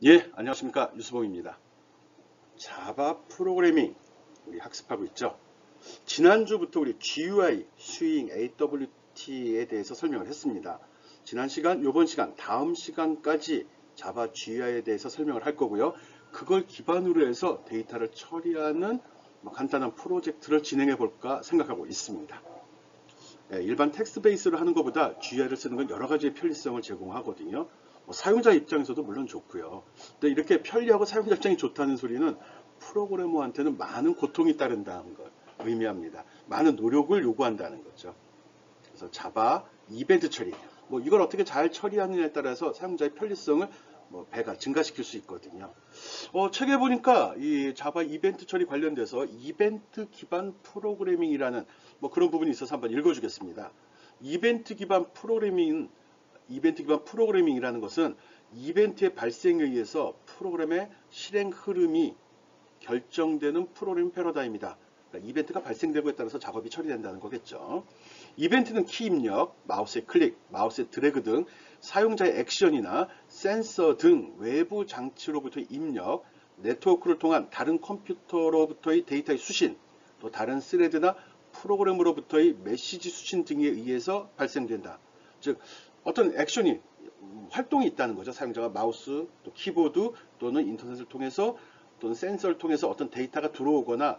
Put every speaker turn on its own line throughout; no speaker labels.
예, 안녕하십니까. 유수봉입니다. 자바 프로그래밍 우리 학습하고 있죠. 지난주부터 우리 GUI, 스윙, AWT에 대해서 설명을 했습니다. 지난 시간, 요번 시간, 다음 시간까지 자바 GUI에 대해서 설명을 할 거고요. 그걸 기반으로 해서 데이터를 처리하는 간단한 프로젝트를 진행해 볼까 생각하고 있습니다. 일반 텍스트 베이스로 하는 것보다 GUI를 쓰는 건 여러 가지의 편리성을 제공하거든요. 사용자 입장에서도 물론 좋고요. 근데 이렇게 편리하고 사용자 입장이 좋다는 소리는 프로그래머한테는 많은 고통이 따른다는 걸 의미합니다. 많은 노력을 요구한다는 거죠. 그래서 자바 이벤트 처리, 이걸 어떻게 잘 처리하느냐에 따라서 사용자의 편리성을 배가 증가시킬 수 있거든요. 책에 보니까 이 자바 이벤트 처리 관련돼서 이벤트 기반 프로그래밍이라는 그런 부분이 있어서 한번 읽어주겠습니다. 이벤트 기반 프로그래밍이라는 것은 이벤트의 발생에 의해서 프로그램의 실행 흐름이 결정되는 프로그래밍 패러다임이다. 그러니까 이벤트가 발생되고에 따라서 작업이 처리된다는 거겠죠. 이벤트는 키 입력, 마우스의 클릭, 마우스의 드래그 등 사용자의 액션이나 센서 등 외부 장치로부터의 입력, 네트워크를 통한 다른 컴퓨터로부터의 데이터의 수신, 또 다른 스레드나 프로그램으로부터의 메시지 수신 등에 의해서 발생된다. 즉 어떤 액션이 활동이 있다는 거죠. 사용자가 마우스, 또 키보드 또는 인터넷을 통해서 또는 센서를 통해서 어떤 데이터가 들어오거나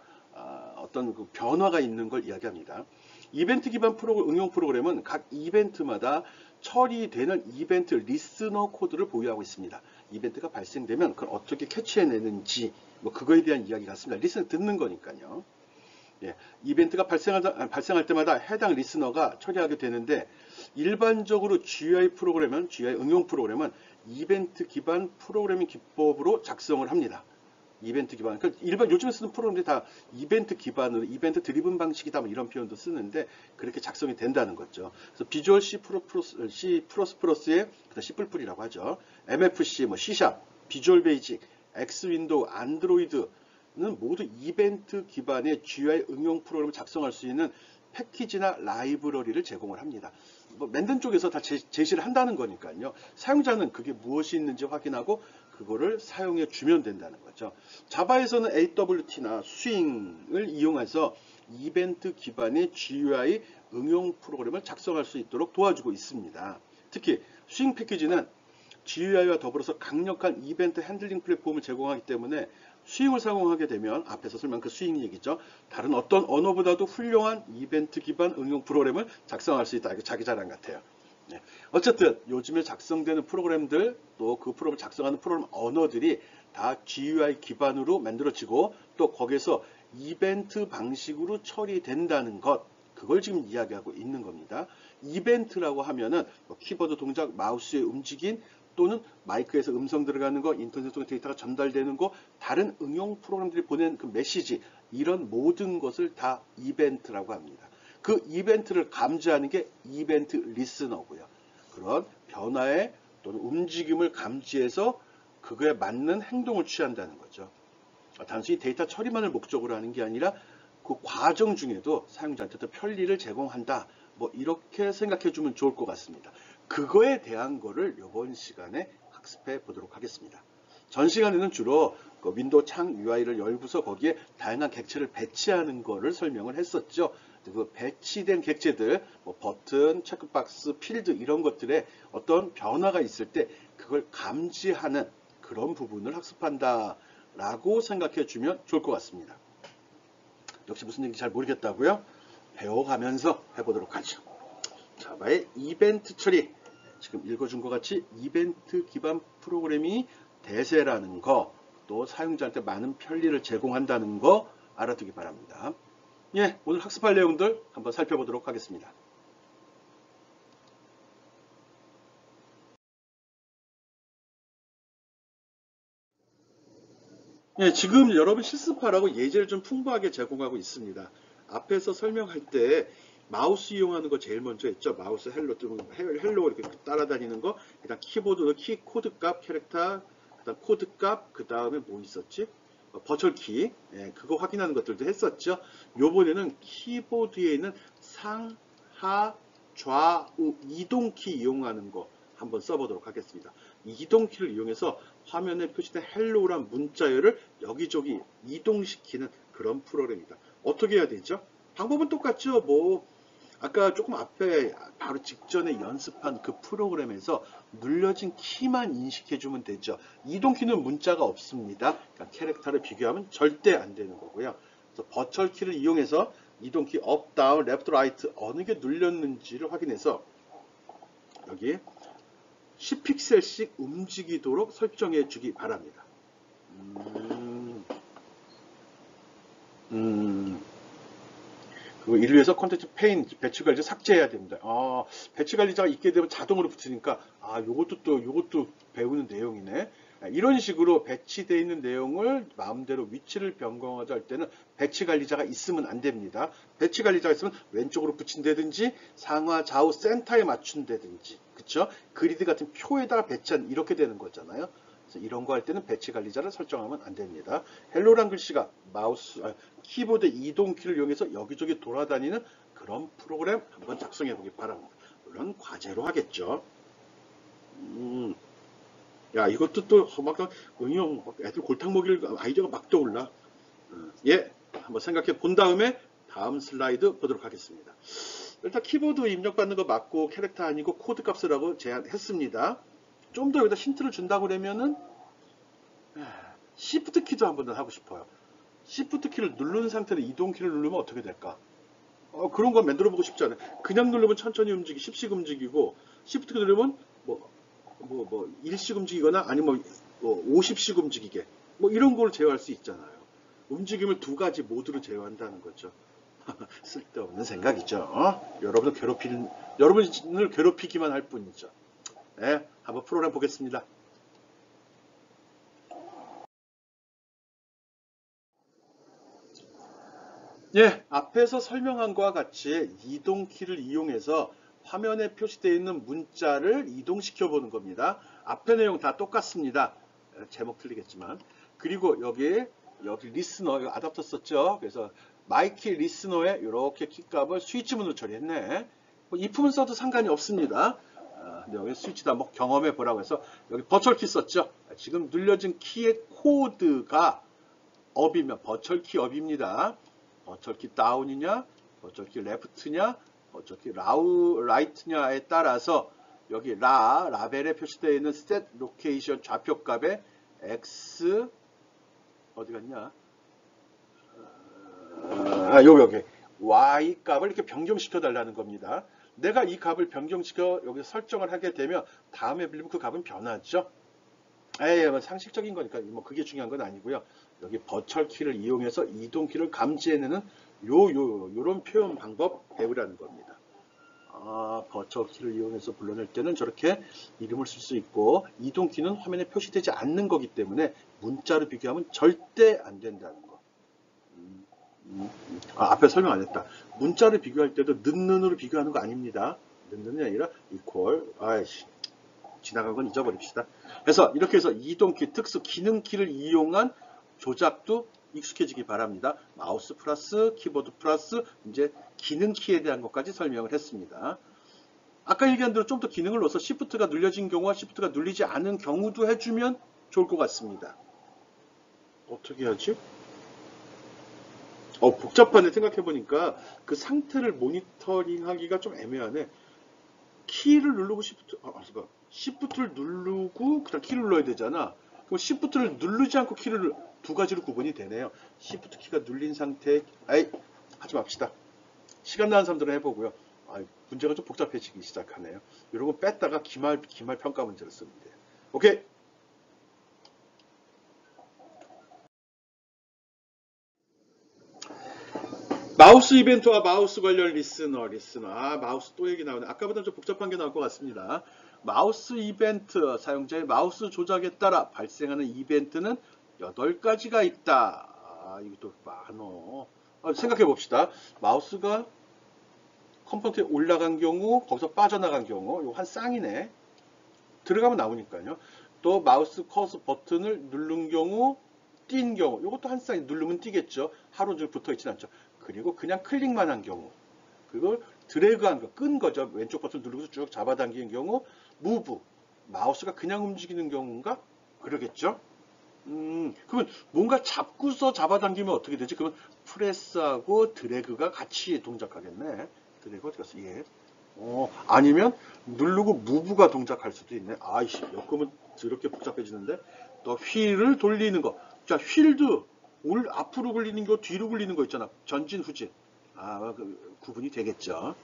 어떤 그 변화가 있는 걸 이야기합니다. 이벤트 기반 응용 프로그램은 각 이벤트마다 처리되는 이벤트 리스너 코드를 보유하고 있습니다. 이벤트가 발생되면 그걸 어떻게 캐치해내는지 그거에 대한 이야기 같습니다. 리스너 듣는 거니까요. 예, 이벤트가 발생할 때마다 해당 리스너가 처리하게 되는데 일반적으로 GUI 응용 프로그램은 이벤트 기반 프로그래밍 기법으로 작성을 합니다. 이벤트 기반, 그러니까 일반 요즘에 쓰는 프로그램들이 다 이벤트 기반으로 이벤트 드리븐 방식이다 이런 표현도 쓰는데 그렇게 작성이 된다는 거죠. 그래서 비주얼 C++의 C++이라고 하죠. MFC, C#, 비주얼 베이직, X 윈도우, 안드로이드 는 모두 이벤트 기반의 GUI 응용 프로그램을 작성할 수 있는 패키지나 라이브러리를 제공을 합니다. 만든 쪽에서 다 제시를 한다는 거니까요. 사용자는 그게 무엇이 있는지 확인하고 그거를 사용해 주면 된다는 거죠. 자바에서는 AWT나 스윙을 이용해서 이벤트 기반의 GUI 응용 프로그램을 작성할 수 있도록 도와주고 있습니다. 특히 스윙 패키지는 GUI와 더불어서 강력한 이벤트 핸들링 플랫폼을 제공하기 때문에 스윙을 사용하게 되면 앞에서 설명한 그 스윙 얘기죠. 다른 어떤 언어보다도 훌륭한 이벤트 기반 응용 프로그램을 작성할 수 있다. 이거 자기 자랑 같아요. 네. 어쨌든 요즘에 작성되는 프로그램들 또 그 프로그램을 작성하는 프로그램 언어들이 다 GUI 기반으로 만들어지고 또 거기에서 이벤트 방식으로 처리된다는 것, 그걸 지금 이야기하고 있는 겁니다. 이벤트라고 하면은 키보드 동작, 마우스의 움직임 또는 마이크에서 음성 들어가는 거, 인터넷 통해 데이터가 전달되는 거, 다른 응용 프로그램들이 보낸 그 메시지, 이런 모든 것을 다 이벤트라고 합니다. 그 이벤트를 감지하는 게 이벤트 리스너고요. 그런 변화의 또는 움직임을 감지해서 그거에 맞는 행동을 취한다는 거죠. 단순히 데이터 처리만을 목적으로 하는 게 아니라 그 과정 중에도 사용자한테 더 편리를 제공한다. 이렇게 생각해 주면 좋을 것 같습니다. 그거에 대한 거를 이번 시간에 학습해 보도록 하겠습니다. 전 시간에는 주로 그 윈도우 창 UI를 열고서 거기에 다양한 객체를 배치하는 거를 설명을 했었죠. 그 배치된 객체들, 버튼, 체크박스, 필드 이런 것들에 어떤 변화가 있을 때 그걸 감지하는 그런 부분을 학습한다 라고 생각해 주면 좋을 것 같습니다. 역시 무슨 얘기인지 잘 모르겠다고요? 배워가면서 해보도록 하죠. 자바의 이벤트 처리, 지금 읽어준 것 같이 이벤트 기반 프로그램이 대세라는 거, 또 사용자한테 많은 편리를 제공한다는 거 알아두기 바랍니다. 예, 오늘 학습할 내용들 한번 살펴보도록 하겠습니다. 예, 지금 여러분 실습하라고 예제를 좀 풍부하게 제공하고 있습니다. 앞에서 설명할 때 마우스 이용하는 거 제일 먼저 했죠. 마우스 헬로 이렇게 따라다니는 거, 그다음 키보드 키 코드 값 캐릭터, 그다음 코드 값, 그다음에 뭐 있었지? 버추얼 키, 예, 그거 확인하는 것들도 했었죠. 요번에는 키보드에 있는 상, 하, 좌우 이동 키 이용하는 거 한번 써보도록 하겠습니다. 이동 키를 이용해서 화면에 표시된 헬로우란 문자열을 여기저기 이동시키는 그런 프로그램이다. 어떻게 해야 되죠? 방법은 똑같죠. 뭐 아까 조금 앞에 바로 직전에 연습한 그 프로그램에서 눌려진 키만 인식해주면 되죠. 이동키는 문자가 없습니다. 그러니까 캐릭터를 비교하면 절대 안 되는 거고요. 그래서 버추얼 키를 이용해서 이동키 업, 다운, 레프트, 라이트 어느 게 눌렸는지를 확인해서 여기 10픽셀씩 움직이도록 설정해 주기 바랍니다. 그리고 이를 위해서 콘텐츠 페인 배치 관리자 삭제해야 됩니다. 배치 관리자가 있게 되면 자동으로 붙으니까 요것도 배우는 내용이네. 이런 식으로 배치되어 있는 내용을 마음대로 위치를 변경하자 할 때는 배치 관리자가 있으면 안 됩니다. 배치 관리자가 있으면 왼쪽으로 붙인다든지 상하 좌우 센터에 맞춘다든지 그쵸? 그리드 같은 표에다가 배치한 이렇게 되는 거잖아요. 그래서 이런 거 할 때는 배치 관리자를 설정하면 안 됩니다. 헬로란 글씨가 키보드 이동키를 이용해서 여기저기 돌아다니는 그런 프로그램 한번 작성해 보기 바랍니다. 물론 과제로 하겠죠. 야, 이것도 또 막 응용 애들 골탕 먹일 아이디어가 막 떠올라. 예, 한번 생각해 본 다음에 다음 슬라이드 보도록 하겠습니다. 일단 키보드 입력받는 거 맞고 캐릭터 아니고 코드 값이라고 제안했습니다. 좀 더 여기다 힌트를 준다고 그러면은 Shift 키도 한번 더 하고 싶어요. Shift 키를 누른 상태로 이동 키를 누르면 어떻게 될까? 그런 거 만들어 보고 싶지 않아요. 그냥 누르면 천천히 움직이고 10씩 움직이고 Shift 키 누르면 뭐 1씩 움직이거나 아니면 뭐 50씩 움직이게 뭐 이런 걸 제어할 수 있잖아요. 움직임을 두 가지 모드로 제어한다는 거죠. 쓸데없는 생각이죠. 여러분을 괴롭히기만 할 뿐이죠. 네, 한번 프로그램 보겠습니다. 예, 앞에서 설명한 것과 같이 이동키를 이용해서 화면에 표시되어 있는 문자를 이동시켜 보는 겁니다. 앞의 내용 다 똑같습니다. 제목 틀리겠지만. 그리고 여기 리스너, 이거 아답터 썼죠? 그래서 마이키 리스너에 이렇게 키값을 스위치문으로 처리했네. 뭐 if문 써도 상관이 없습니다. 근데 여기 스위치도 한번 경험해 보라고 해서 여기 버추얼 키 썼죠? 지금 눌려진 키의 코드가 업이면 버추얼 키 업입니다. 버추얼 키 다운이냐, 버추얼 키 레프트냐, 버추얼 키 라이트냐에 따라서 여기 라벨에 표시되어 있는 set location 좌표값에 x 어디 갔냐? 여기 y 값을 이렇게 변경시켜 달라는 겁니다. 내가 이 값을 변경시켜 여기서 설정을 하게 되면 다음에 빌리면 그 값은 변하죠. 뭐 상식적인 거니까 뭐 그게 중요한 건 아니고요. 여기 버추얼 키를 이용해서 이동 키를 감지해내는 요런 표현 방법 배우라는 겁니다. 버추얼 키를 이용해서 불러낼 때는 저렇게 이름을 쓸 수 있고 이동 키는 화면에 표시되지 않는 거기 때문에 문자로 비교하면 절대 안 된다는 거. 앞에 설명 안 했다. 문자를 비교할 때도 는으로 비교하는 거 아닙니다. 는이 아니라 equal. 지나간 건 잊어버립시다. 그래서 이렇게 해서 이동키, 특수 기능키를 이용한 조작도 익숙해지기 바랍니다. 마우스 플러스 키보드 플러스 이제 기능키에 대한 것까지 설명을 했습니다. 아까 얘기한 대로 좀 더 기능을 넣어서 Shift가 눌려진 경우와 Shift가 눌리지 않은 경우도 해주면 좋을 것 같습니다. 어떻게 하지? 복잡하네. 생각해보니까 그 상태를 모니터링 하기가 좀 애매하네. 키를 누르고 Shift를 누르고 그다음 키를 눌러야 되잖아. 그럼 Shift를 누르지 않고 키를 두 가지로 구분이 되네요. Shift 키가 눌린 상태, 하지 맙시다. 시간 나는 사람들은 해보고요. 문제가 좀 복잡해지기 시작하네요. 이런 거 뺐다가 기말 평가 문제를 쓰면 돼요. 오케이. 마우스 이벤트와 마우스 관련 리스너. 마우스 또 얘기 나오네. 아까보다 좀 복잡한 게 나올 것 같습니다. 마우스 이벤트, 사용자의 마우스 조작에 따라 발생하는 이벤트는 8가지가 있다. 이것도 많어. 생각해 봅시다. 마우스가 컴포넌트에 올라간 경우, 거기서 빠져나간 경우, 이거 한 쌍이네. 들어가면 나오니까요. 또 마우스 커서 버튼을 누른 경우, 띈 경우, 이것도 한 쌍이 누르면 띄겠죠. 하루 종일 붙어 있진 않죠. 그리고 그냥 클릭만 한 경우, 그걸 드래그한 거, 끈 거죠. 왼쪽 버튼 누르고 쭉 잡아당기는 경우, 무브, 마우스가 그냥 움직이는 경우인가? 그러겠죠? 그러면 뭔가 잡고서 잡아당기면 어떻게 되지? 그러면 프레스하고 드래그가 같이 동작하겠네. 드래그 어디 갔어? 예. 아니면 누르고 무브가 동작할 수도 있네. 아이씨, 여금은 저렇게 복잡해지는데. 또 휠을 돌리는 거. 자, 휠도 앞으로 굴리는 거, 뒤로 굴리는 거 있잖아. 전진, 후진. 구분이 되겠죠.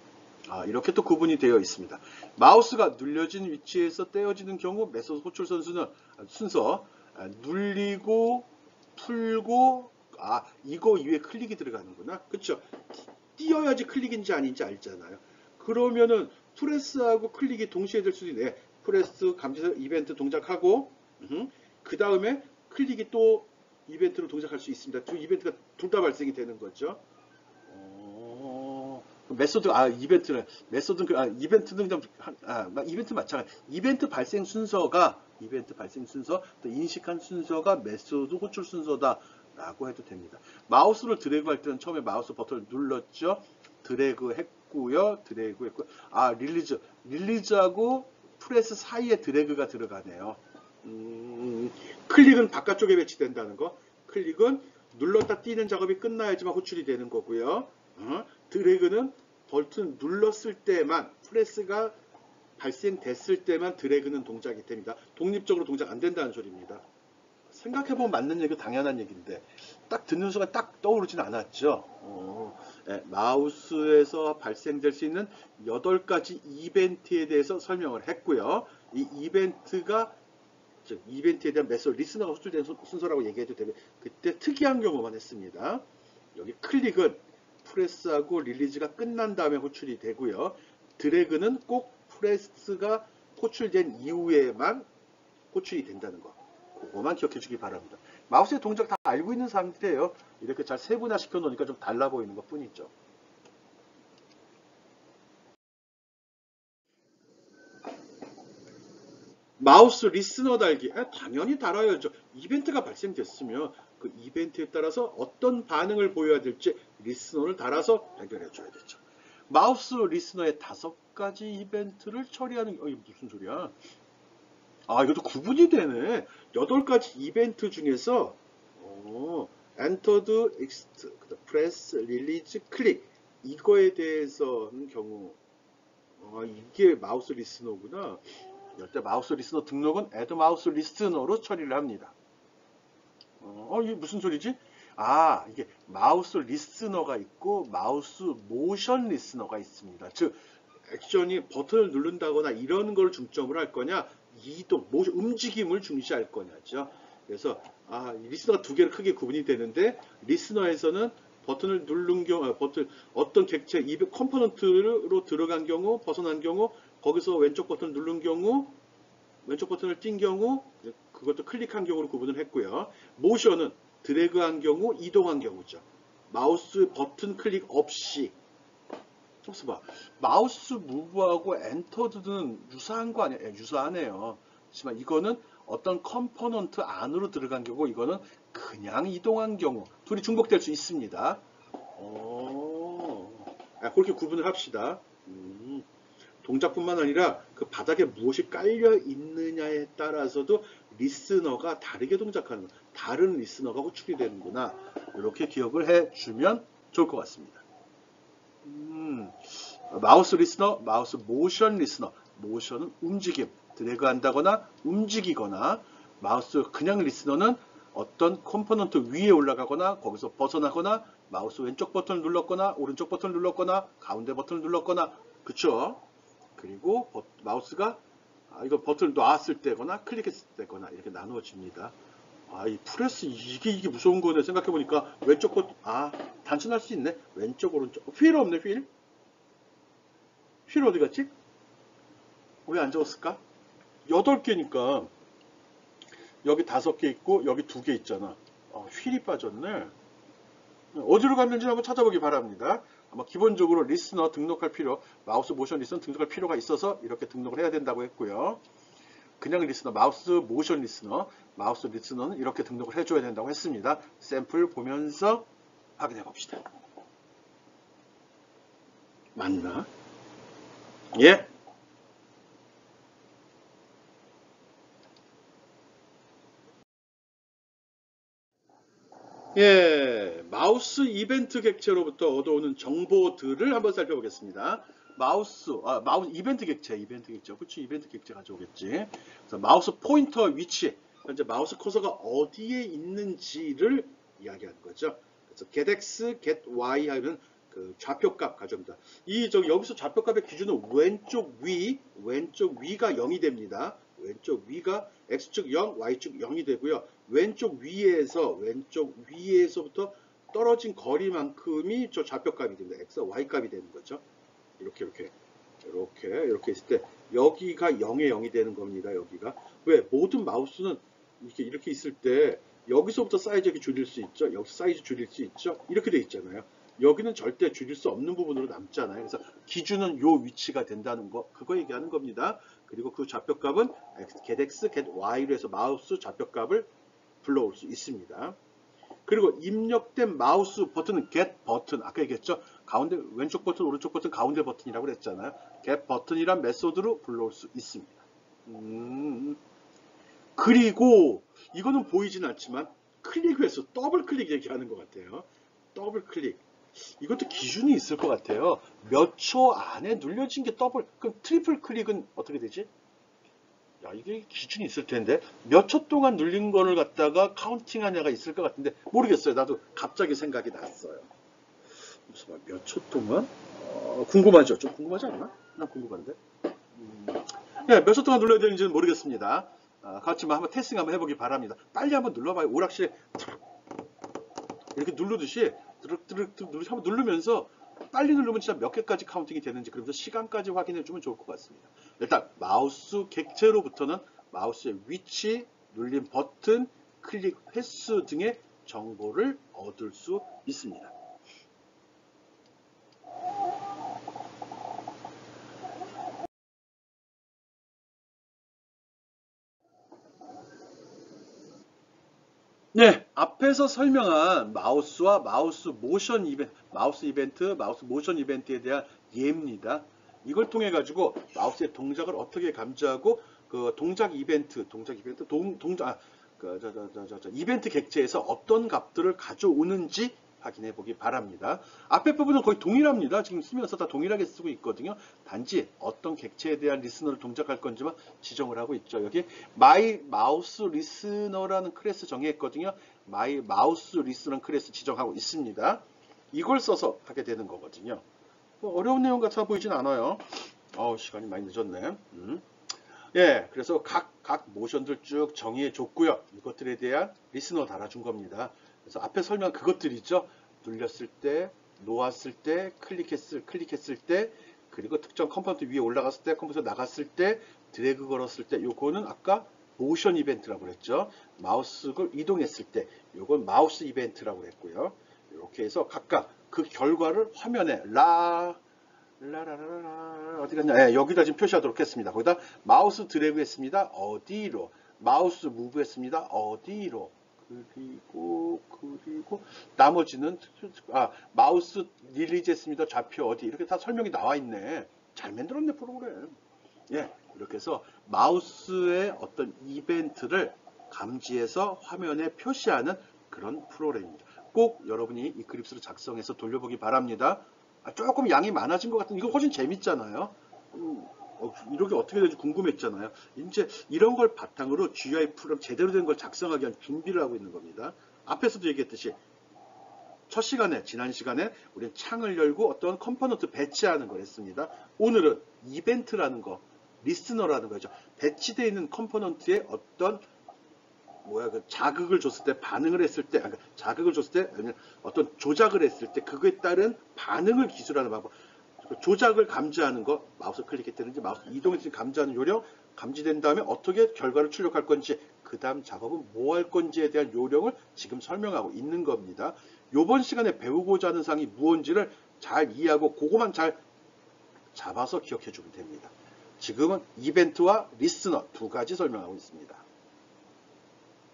이렇게 또 구분이 되어 있습니다. 마우스가 눌려진 위치에서 떼어지는 경우 메소드 호출 순서 눌리고 풀고 이거 이외에 클릭이 들어가는구나. 그쵸? 띄어야지 클릭인지 아닌지 알잖아요. 그러면은 프레스하고 클릭이 동시에 될 수도 있네. 프레스 감지해서 이벤트 동작하고 그 다음에 클릭이 또 이벤트로 동작할 수 있습니다. 두 이벤트가 둘 다 발생이 되는 거죠. 메소드 이벤트는 메소드 이벤트는 그냥 이벤트 마찬가지. 이벤트 발생 순서 또 인식한 순서가 메소드 호출 순서다라고 해도 됩니다. 마우스를 드래그 할 때는 처음에 마우스 버튼을 눌렀죠. 드래그 했고요. 릴리즈하고 프레스 사이에 드래그가 들어가네요. 클릭은 바깥쪽에 배치된다는 거. 클릭은 눌렀다 띄는 작업이 끝나야지만 호출이 되는 거고요. 드래그는 버튼 눌렀을 때만, 프레스가 발생됐을 때만 드래그는 동작이 됩니다. 독립적으로 동작 안 된다는 소리입니다. 생각해보면 맞는 얘기, 당연한 얘기인데 딱 듣는 순간 딱 떠오르진 않았죠. 마우스에서 발생될 수 있는 8가지 이벤트에 대해서 설명을 했고요. 이 이벤트에 대한 메시지 리스너가 호출된 순서라고 얘기해도 되면 그때 특이한 경우만 했습니다. 여기 클릭은 프레스하고 릴리즈가 끝난 다음에 호출이 되고요. 드래그는 꼭 프레스가 호출된 이후에만 호출이 된다는 거. 그거만 기억해 주기 바랍니다. 마우스의 동작 다 알고 있는 상태예요. 이렇게 잘 세분화 시켜 놓으니까 좀 달라 보이는 것 뿐이죠. 마우스 리스너 달기. 당연히 달아야죠. 이벤트가 발생됐으면 그 이벤트에 따라서 어떤 반응을 보여야 될지 리스너를 달아서 해결해 줘야 되죠. 마우스 리스너의 5가지 이벤트를 처리하는 이게 무슨 소리야? 이것도 구분이 되네. 8가지 이벤트 중에서 entered, exit, press, release, click 이거에 대해서 하는 경우 이게 마우스 리스너구나. 이럴 때 마우스 리스너 등록은 add 마우스 리스너로 처리를 합니다. 이게 무슨 소리지? 이게 마우스 리스너가 있고 마우스 모션 리스너가 있습니다. 즉 액션이 버튼을 누른다거나 이런 걸 중점을 할 거냐, 이동, 움직임을 중시할 거냐죠. 그래서 리스너가 2개로 크게 구분이 되는데 리스너에서는 버튼을 누른 경우, 어떤 객체, 컴포넌트로 들어간 경우, 벗어난 경우, 거기서 왼쪽 버튼을 누른 경우, 왼쪽 버튼을 띈 경우, 그것도 클릭한 경우로 구분을 했고요. 모션은 드래그한 경우, 이동한 경우죠. 마우스 버튼 클릭 없이. 봐. 마우스 무브하고 엔터드는 유사한 거 아니에요? 유사하네요. 하지만 이거는 어떤 컴포넌트 안으로 들어간 경우, 이거는 그냥 이동한 경우. 둘이 중복될 수 있습니다. 그렇게 구분을 합시다. 동작뿐만 아니라 그 바닥에 무엇이 깔려 있느냐에 따라서도 리스너가 다르게 동작하는, 다른 리스너가 호출이 되는구나. 이렇게 기억을 해주면 좋을 것 같습니다. 마우스 리스너, 마우스 모션 리스너. 모션은 움직임, 드래그 한다거나 움직이거나, 마우스 그냥 리스너는 어떤 컴포넌트 위에 올라가거나 거기서 벗어나거나, 마우스 왼쪽 버튼을 눌렀거나 오른쪽 버튼을 눌렀거나 가운데 버튼을 눌렀거나, 그쵸? 그리고 마우스가 이거 버튼을 놨을 때거나 클릭했을 때거나 이렇게 나누어집니다. 이 프레스 이게 무서운 거네. 생각해보니까 왼쪽 버튼 단순할 수 있네. 왼쪽 오른쪽 휠 없네. 휠 어디 갔지? 왜 안 적었을까? 8개니까 여기 5개 있고 여기 2개 있잖아. 휠이 빠졌네. 어디로 갔는지 한번 찾아보기 바랍니다. 아마 기본적으로 리스너 등록할 필요, 마우스 모션 리스너 등록할 필요가 있어서 이렇게 등록을 해야 된다고 했고요. 그냥 리스너, 마우스 모션 리스너, 마우스 리스너는 이렇게 등록을 해줘야 된다고 했습니다. 샘플 보면서 확인해 봅시다. 맞나? 예. 마우스 이벤트 객체로부터 얻어오는 정보들을 한번 살펴보겠습니다. 마우스 이벤트 객체, 그치? 이벤트 객체 가져오겠지. 그래서 마우스 포인터 위치, 현재 마우스 커서가 어디에 있는지를 이야기하는 거죠. 그래서 getX, getY 하면 그 좌표값 가져옵니다. 여기서 좌표값의 기준은 왼쪽 위가 0이 됩니다. 왼쪽 위가 X축 0, Y축 0이 되고요. 왼쪽 위에서부터 떨어진 거리만큼이 저 좌표값이 됩니다. X와 Y 값이 되는 거죠. 이렇게 있을 때 여기가 0에 0이 되는 겁니다. 여기가 왜 모든 마우스는 이렇게 있을 때 여기서부터 사이즈 줄일 수 있죠. 여기서 사이즈 줄일 수 있죠. 이렇게 돼 있잖아요. 여기는 절대 줄일 수 없는 부분으로 남잖아요. 그래서 기준은 요 위치가 된다는 거, 그거 얘기하는 겁니다. 그리고 그 좌표값은 getX, getY로 해서 마우스 좌표값을 불러올 수 있습니다. 그리고 입력된 마우스 버튼은 get 버튼, 아까 얘기했죠. 가운데 왼쪽 버튼, 오른쪽 버튼, 가운데 버튼이라고 그랬잖아요. get 버튼이란 메소드로 불러올 수 있습니다. 그리고 이거는 보이진 않지만 클릭 횟수, 더블 클릭 얘기하는 것 같아요. 더블 클릭. 이것도 기준이 있을 것 같아요. 몇 초 안에 눌려진 게 더블, 그럼 트리플 클릭은 어떻게 되지? 야, 이게 기준이 있을 텐데 몇 초 동안 눌린 거를 갖다가 카운팅 하냐가 있을 것 같은데 모르겠어요. 나도 갑자기 생각이 났어요. 무슨 몇 초 동안? 궁금하죠? 좀 궁금하지 않나? 난 궁금한데. 네, 몇 초 동안 눌러야 되는지는 모르겠습니다. 그렇지만 한번 테스팅 한번 해보기 바랍니다. 빨리 한번 눌러봐요. 오락실에 이렇게 누르듯이 한번 누르면서 빨리 누르면 진짜 몇 개까지 카운팅이 되는지, 그러면서 시간까지 확인해 주면 좋을 것 같습니다. 일단 마우스 객체로부터는 마우스의 위치, 눌린 버튼, 클릭 횟수 등의 정보를 얻을 수 있습니다. 네, 앞에서 설명한 마우스와 마우스 모션 이벤트, 마우스 모션 이벤트에 대한 예입니다. 이걸 통해 가지고 마우스의 동작을 어떻게 감지하고 그 이벤트 객체에서 어떤 값들을 가져오는지 확인해 보기 바랍니다. 앞에 부분은 거의 동일합니다. 지금 쓰면서 다 동일하게 쓰고 있거든요. 단지 어떤 객체에 대한 리스너를 동작할 건지만 지정을 하고 있죠. 여기 my mouse listener라는 클래스 정의했거든요. my mouse listener 클래스 지정하고 있습니다. 이걸 써서 하게 되는 거거든요. 뭐 어려운 내용 같아 보이진 않아요. 시간이 많이 늦었네. 예, 그래서 각 모션들 쭉 정의해 줬고요. 이것들에 대한 리스너 달아준 겁니다. 그래서 앞에 설명 그것들이죠. 눌렸을 때, 놓았을 때, 클릭했을 때, 그리고 특정 컴포넌트 위에 올라갔을 때, 컴포넌트 나갔을 때, 드래그 걸었을 때, 요거는 아까 모션 이벤트라고 그랬죠. 마우스를 이동했을 때, 요건 마우스 이벤트라고 그랬고요. 이렇게 해서 각각 그 결과를 화면에 라라라라 어디 갔냐? 네, 여기다 지금 표시하도록 했습니다. 거기다 마우스 드래그 했습니다. 어디로? 마우스 무브 했습니다. 어디로? 그리고 나머지는 마우스 릴리즈 했습니다. 좌표 어디? 이렇게 다 설명이 나와 있네. 잘 만들었네 프로그램. 예, 이렇게 해서 마우스의 어떤 이벤트를 감지해서 화면에 표시하는 그런 프로그램입니다. 꼭 여러분이 이 그립스를 작성해서 돌려보기 바랍니다. 조금 양이 많아진 것 같은데 이거 훨씬 재밌잖아요. 이렇게 어떻게 되는지 궁금했잖아요. 이제 이런 걸 바탕으로 GUI 프로그램 제대로 된 걸 작성하기 위한 준비를 하고 있는 겁니다. 앞에서도 얘기했듯이 지난 시간에 우리는 창을 열고 어떤 컴포넌트 배치하는 걸 했습니다. 오늘은 이벤트라는 거, 리스너라는 거죠. 배치되어 있는 컴포넌트에 어떤 자극을 줬을 때, 반응을 했을 때, 자극을 줬을 때, 아니면 어떤 조작을 했을 때, 그거에 따른 반응을 기술하는 방법. 조작을 감지하는 거, 마우스 클릭했다든지, 마우스 이동했든지 감지하는 요령, 감지된 다음에 어떻게 결과를 출력할 건지, 그 다음 작업은 뭐 할 건지에 대한 요령을 지금 설명하고 있는 겁니다. 요번 시간에 배우고자 하는 사항이 무언지를 잘 이해하고, 그거만 잘 잡아서 기억해 주면 됩니다. 지금은 이벤트와 리스너 두 가지 설명하고 있습니다.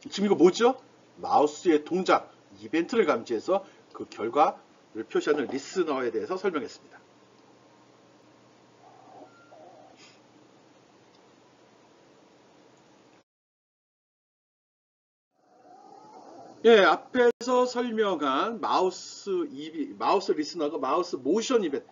지금 이거 뭐죠? 마우스의 동작, 이벤트를 감지해서 그 결과를 표시하는 리스너에 대해서 설명했습니다. 예, 앞에서 설명한 마우스 리스너가 마우스 모션 이벤트,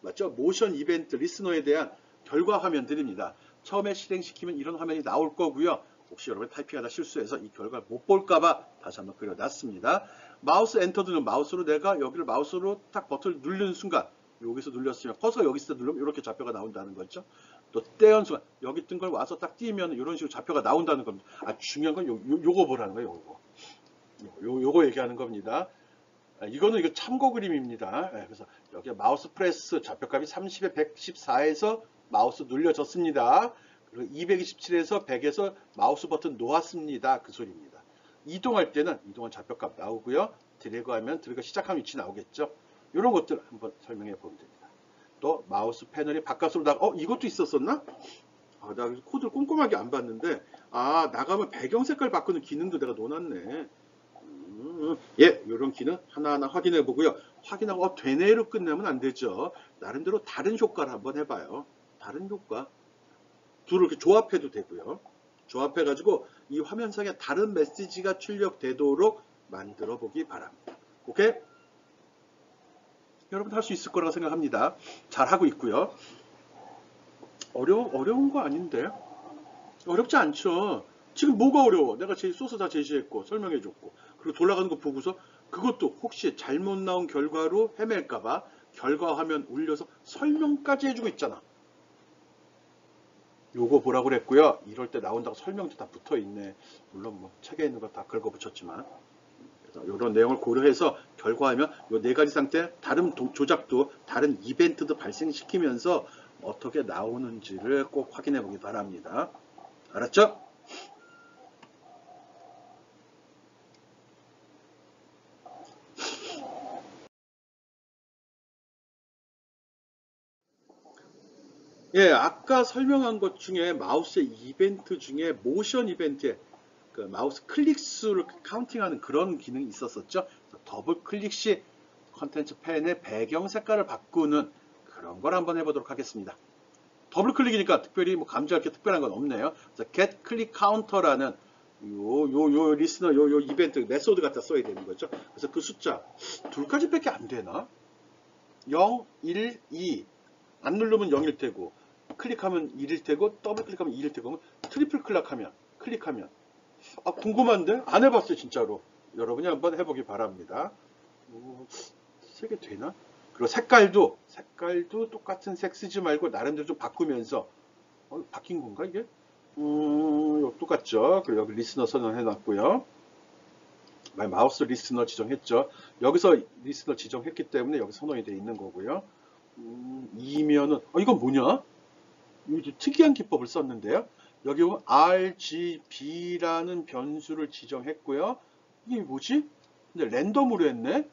맞죠? 모션 이벤트 리스너에 대한 결과 화면들입니다. 처음에 실행시키면 이런 화면이 나올 거고요. 혹시 여러분 타이핑하다 실수해서 이 결과를 못 볼까봐 다시 한번 그려놨습니다. 마우스 엔터 누르면 마우스로 내가 여기를 마우스로 딱 버튼을 누르는 순간 여기서 눌렸으면 커서가 여기 있을 때 누르면 이렇게 좌표가 나온다는 거죠. 또 떼은 순간 여기 뜬 걸 와서 딱 띄면 이런 식으로 좌표가 나온다는 겁니다. 중요한 건 요거 보라는 거예요. 요거 얘기하는 겁니다. 이거는 이거 참고 그림입니다. 그래서 여기 마우스 프레스 좌표값이 30에 114에서 마우스 눌려졌습니다. 그리고 227에서 100에서 마우스 버튼 놓았습니다. 그 소리입니다. 이동할 때는 이동한 좌표값 나오고요. 드래그하면 드래그 시작한 위치 나오겠죠. 이런 것들 한번 설명해 보면 됩니다. 또 마우스 패널이 바깥으로 이것도 있었었나? 나 코드를 꼼꼼하게 안 봤는데 나가면 배경 색깔 바꾸는 기능도 내가 넣어놨네. 예, 이런 기능 하나하나 확인해 보고요. 확인하고 되네로 끝내면 안 되죠. 나름대로 다른 효과를 한번 해봐요. 다른 효과. 둘을 이렇게 조합해도 되고요. 조합해가지고 이 화면상에 다른 메시지가 출력되도록 만들어 보기 바랍니다. 오케이? 여러분 할 수 있을 거라고 생각합니다. 잘 하고 있고요. 어려운 거 아닌데? 어렵지 않죠. 지금 뭐가 어려워? 내가 소스 다 제시했고 설명해줬고 그리고 돌아가는 거 보고서 그것도 혹시 잘못 나온 결과로 헤맬까봐 결과 화면 올려서 설명까지 해주고 있잖아. 요거 보라고 그랬고요. 이럴 때 나온다고 설명도 다 붙어있네. 물론 뭐 책에 있는 거 다 긁어 붙였지만 그래서 이런 내용을 고려해서 결과하면 요 네 가지 상태 다른 조작도 다른 이벤트도 발생시키면서 어떻게 나오는지를 꼭 확인해 보기 바랍니다. 알았죠? 예, 아까 설명한 것 중에 마우스의 이벤트 중에 모션 이벤트에 그 마우스 클릭 수를 카운팅하는 그런 기능이 있었었죠. 더블 클릭 시 컨텐츠 펜의 배경 색깔을 바꾸는 그런 걸 한번 해보도록 하겠습니다. 더블 클릭이니까 특별히 뭐 감지할 게 특별한 건 없네요. 그래서 get click counter라는 요 리스너 요 이벤트 메소드 갖다 써야 되는 거죠. 그래서 그 숫자 둘까지밖에 안 되나? 0, 1, 2 안 누르면 0일 테고 클릭하면 1일 테고 더블 클릭하면 2일 테고 트리플 클릭하면 궁금한데 안 해봤어요 진짜로. 여러분이 한번 해보기 바랍니다. 3개 되나? 그리고 색깔도 똑같은 색 쓰지 말고 나름대로 좀 바꾸면서 바뀐 건가 이게? 똑같죠. 그리고 여기 리스너 선언해 놨고요. 마우스 리스너 지정했죠. 여기서 리스너 지정했기 때문에 여기 선언이 되어 있는 거고요. 이면은 이건 뭐냐? 특이한 기법을 썼는데요. 여기 보면 RGB라는 변수를 지정했고요. 이게 뭐지? 근데 랜덤으로 했네.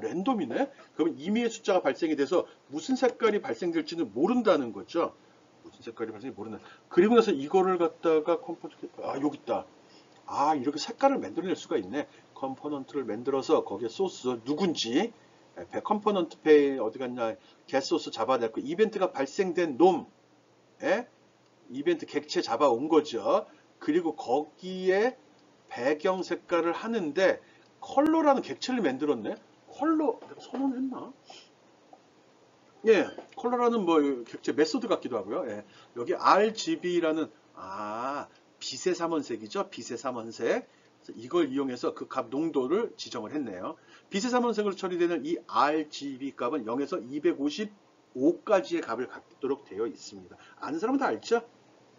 랜덤이네. 그러면 임의의 숫자가 발생이 돼서 무슨 색깔이 발생될지는 모른다는 거죠. 무슨 색깔이 발생이 모른다. 그리고 나서 이거를 갖다가 컴포넌트 여기 있다. 이렇게 색깔을 만들어낼 수가 있네. 컴포넌트를 만들어서 거기에 소스 누군지 컴포넌트 페이 어디 갔냐 get소스 잡아냈고 이벤트가 발생된 놈에 이벤트 객체 잡아온 거죠. 그리고 거기에 배경 색깔을 하는데 컬러라는 객체를 만들었네. 컬러 내가 선언했나? 예, 컬러라는 뭐 객체 메소드 같기도 하고요. 예, 여기 RGB라는 빛의 삼원색이죠. 빛의 삼원색. 이걸 이용해서 그 값 농도를 지정을 했네요. 빛의 삼원색으로 처리되는 이 RGB 값은 0에서 255까지의 값을 갖도록 되어 있습니다. 아는 사람은 다 알죠?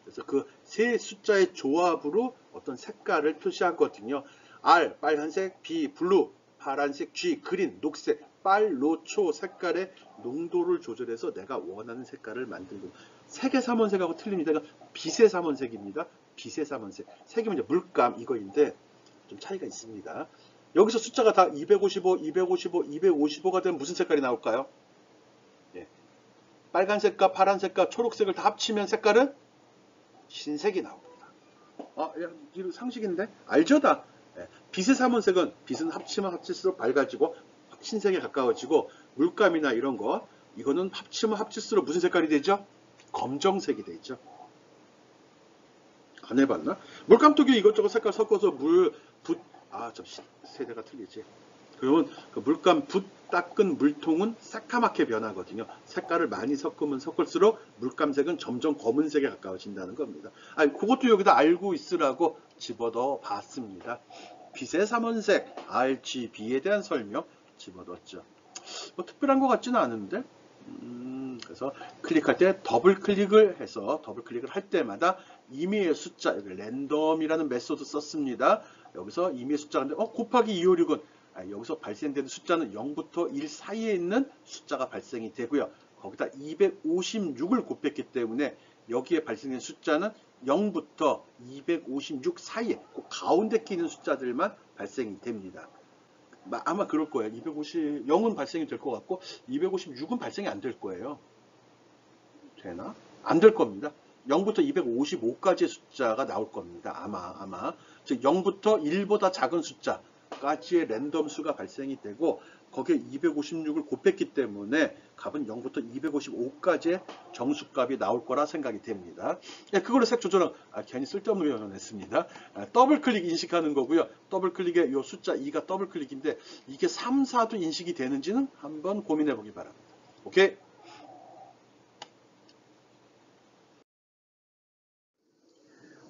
그래서 그 세 숫자의 조합으로 어떤 색깔을 표시하거든요. R 빨간색, B 블루, 파란색, G 그린, 녹색, 빨로초 색깔의 농도를 조절해서 내가 원하는 색깔을 만들고 색의 삼원색하고 틀립니다. 빛의 삼원색입니다. 빛의 삼원색. 색이면 이제 물감 이거인데 좀 차이가 있습니다. 여기서 숫자가 다 255, 255, 255가 되면 무슨 색깔이 나올까요? 예. 빨간색과 파란색과 초록색을 다 합치면 색깔은 흰색이 나옵니다. 이거 상식인데? 알죠 다? 예. 빛의 삼원색은 빛은 합치면 합칠수록 밝아지고 흰색에 가까워지고 물감이나 이런 거 이거는 합치면 합칠수록 무슨 색깔이 되죠? 검정색이 되죠. 안 해봤나? 물감통에 이것저것 색깔 섞어서 좀 세대가 틀리지. 그러면 그 물감 붓 닦은 물통은 새까맣게 변하거든요. 색깔을 많이 섞으면 섞을수록 물감색은 점점 검은색에 가까워진다는 겁니다. 그것도 여기다 알고 있으라고 집어넣어 봤습니다. 빛의 삼원색 RGB에 대한 설명 집어넣었죠. 뭐 특별한 것 같지는 않은데 그래서 클릭할 때 더블 클릭을 해서 더블 클릭을 할 때마다 임의의 숫자, 여기 랜덤이라는 메소드 썼습니다. 여기서 임의의 숫자가 곱하기 256은 여기서 발생되는 숫자는 0부터 1 사이에 있는 숫자가 발생이 되고요. 거기다 256을 곱했기 때문에 여기에 발생된 숫자는 0부터 256 사이에 그 가운데 끼는 숫자들만 발생이 됩니다. 아마 그럴 거예요. 0은 발생이 될 것 같고 256은 발생이 안 될 거예요. 되나? 안 될 겁니다. 0부터 255까지의 숫자가 나올 겁니다. 아마. 즉 0부터 1보다 작은 숫자까지의 랜덤 수가 발생이 되고 거기에 256을 곱했기 때문에 값은 0부터 255까지의 정수값이 나올 거라 생각이 됩니다. 그거를 색 조절은 괜히 쓸데없는 표현을 했습니다. 더블 클릭 인식하는 거고요. 더블 클릭에 이 숫자 2가 더블 클릭인데 이게 3, 4도 인식이 되는지는 한번 고민해 보기 바랍니다. 오케이?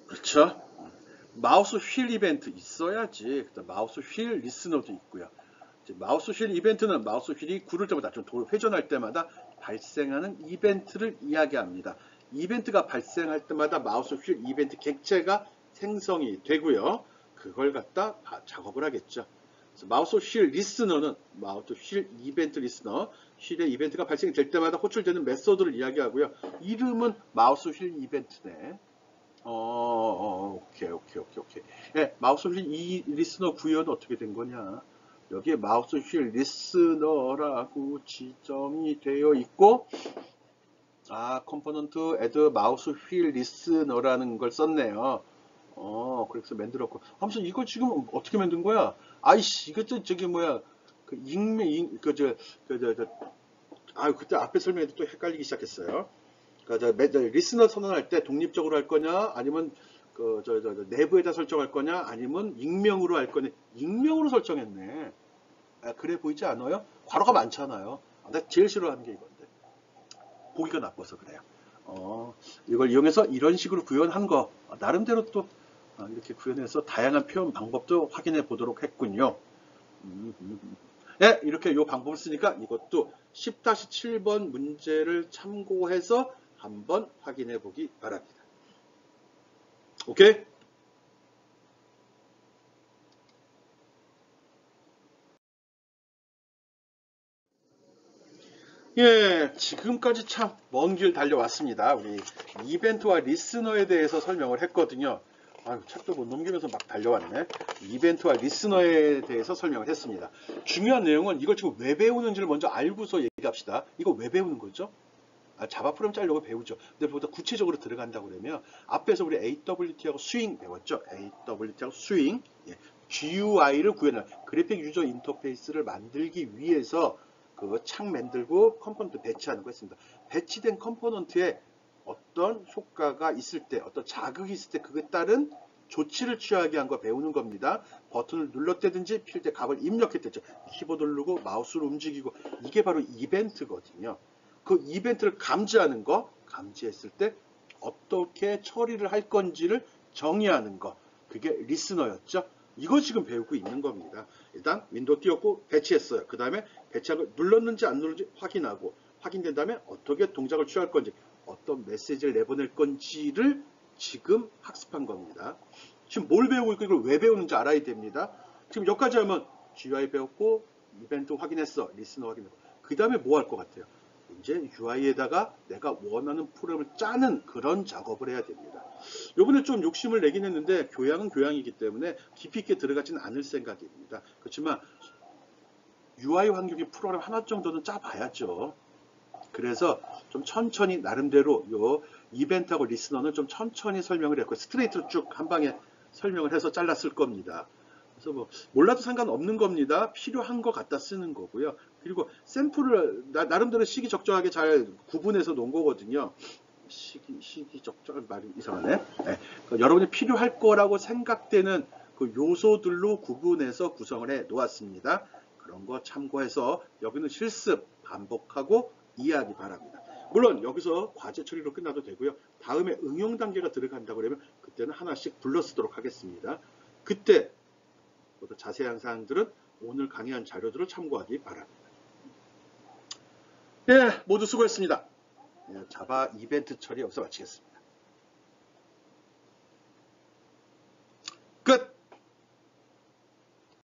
그렇죠? 마우스 휠 이벤트 있어야지. 마우스 휠 리스너도 있고요. 마우스 휠 이벤트는 마우스 휠이 구를 때마다 회전할 때마다 발생하는 이벤트를 이야기합니다. 이벤트가 발생할 때마다 마우스 휠 이벤트 객체가 생성이 되고요. 그걸 갖다 작업을 하겠죠. 그래서 마우스 휠 리스너는 마우스 휠 이벤트 리스너, 휠의 이벤트가 발생이 될 때마다 호출되는 메소드를 이야기하고요. 이름은 마우스 휠 이벤트네. 오케이. 마우스 휠 이 리스너 구현은 어떻게 된 거냐? 여기에 마우스 휠 리스너라고 지정이 되어 있고, 컴포넌트 add 마우스 휠 리스너라는 걸 썼네요. 그래서 만들었고. 아무튼 이거 지금 어떻게 만든 거야? 이것도 저기 뭐야? 그때 앞에 설명해도 또 헷갈리기 시작했어요. 리스너 선언할 때 독립적으로 할 거냐, 아니면 내부에다 설정할 거냐, 아니면 익명으로 할 거냐. 익명으로 설정했네. 그래 보이지 않아요? 괄호가 많잖아요. 내가 제일 싫어하는 게 이건데. 보기가 나빠서 그래요. 이걸 이용해서 이런 식으로 구현한 거 나름대로 또 이렇게 구현해서 다양한 표현 방법도 확인해 보도록 했군요. 이렇게 이 방법을 쓰니까 이것도 10-7번 문제를 참고해서 한번 확인해 보기 바랍니다. 오케이? 지금까지 참 먼 길 달려왔습니다. 우리 이벤트와 리스너에 대해서 설명을 했거든요. 책도 못 넘기면서 막 달려왔네. 이벤트와 리스너에 대해서 설명을 했습니다. 중요한 내용은 이걸 지금 왜 배우는지를 먼저 알고서 얘기합시다. 이거 왜 배우는 거죠? 자바 프로그램 짜려고 배우죠. 근데 보다 구체적으로 들어간다고 그러면 앞에서 우리 AWT하고 스윙 배웠죠. AWT하고 스윙, GUI를 구현할 그래픽 유저 인터페이스를 만들기 위해서 그 창 만들고 컴포넌트 배치하는 거 했습니다. 배치된 컴포넌트에 어떤 효과가 있을 때, 어떤 자극이 있을 때 그에 따른 조치를 취하게 한 거 배우는 겁니다. 버튼을 눌렀다든지 필 때 값을 입력했댔죠. 키보드 누르고 마우스를 움직이고 이게 바로 이벤트거든요. 그 이벤트를 감지하는 거, 감지했을 때 어떻게 처리를 할 건지를 정의하는 거, 그게 리스너였죠. 이거 지금 배우고 있는 겁니다. 일단 윈도우 띄웠고 배치했어요. 그 다음에 배치한 걸 눌렀는지 안 눌렀는지 확인하고, 확인된 다음에 어떻게 동작을 취할 건지, 어떤 메시지를 내보낼 건지를 지금 학습한 겁니다. 지금 뭘 배우고 있고 이걸 왜 배우는지 알아야 됩니다. 지금 여기까지 하면 GUI 배웠고 이벤트 확인했어. 리스너 확인했고. 그 다음에 뭐 할 것 같아요? 이제 UI에다가 내가 원하는 프로그램을 짜는 그런 작업을 해야 됩니다. 요번에 좀 욕심을 내긴 했는데 교양은 교양이기 때문에 깊이 있게 들어가지는 않을 생각입니다. 그렇지만 UI 환경의 프로그램 하나 정도는 짜봐야죠. 그래서 좀 천천히 나름대로 요 이벤트하고 리스너는 좀 천천히 설명을 했고 스트레이트로 쭉 한 방에 설명을 해서 잘랐을 겁니다. 그래서 뭐 몰라도 상관없는 겁니다. 필요한 거 갖다 쓰는 거고요. 그리고 샘플을 나름대로 시기적절하게 잘 구분해서 놓은 거거든요. 시기적절 말이 이상하네. 여러분이 필요할 거라고 생각되는 그 요소들로 구분해서 구성을 해 놓았습니다. 그런 거 참고해서 여기는 실습 반복하고 이해하기 바랍니다. 물론 여기서 과제 처리로 끝나도 되고요. 다음에 응용 단계가 들어간다고 그러면 그때는 하나씩 불러 쓰도록 하겠습니다. 그때 더 자세한 사항들은 오늘 강의한 자료들을 참고하기 바랍니다. 예, 모두 수고했습니다. 자바 이벤트 처리 여기서 마치겠습니다.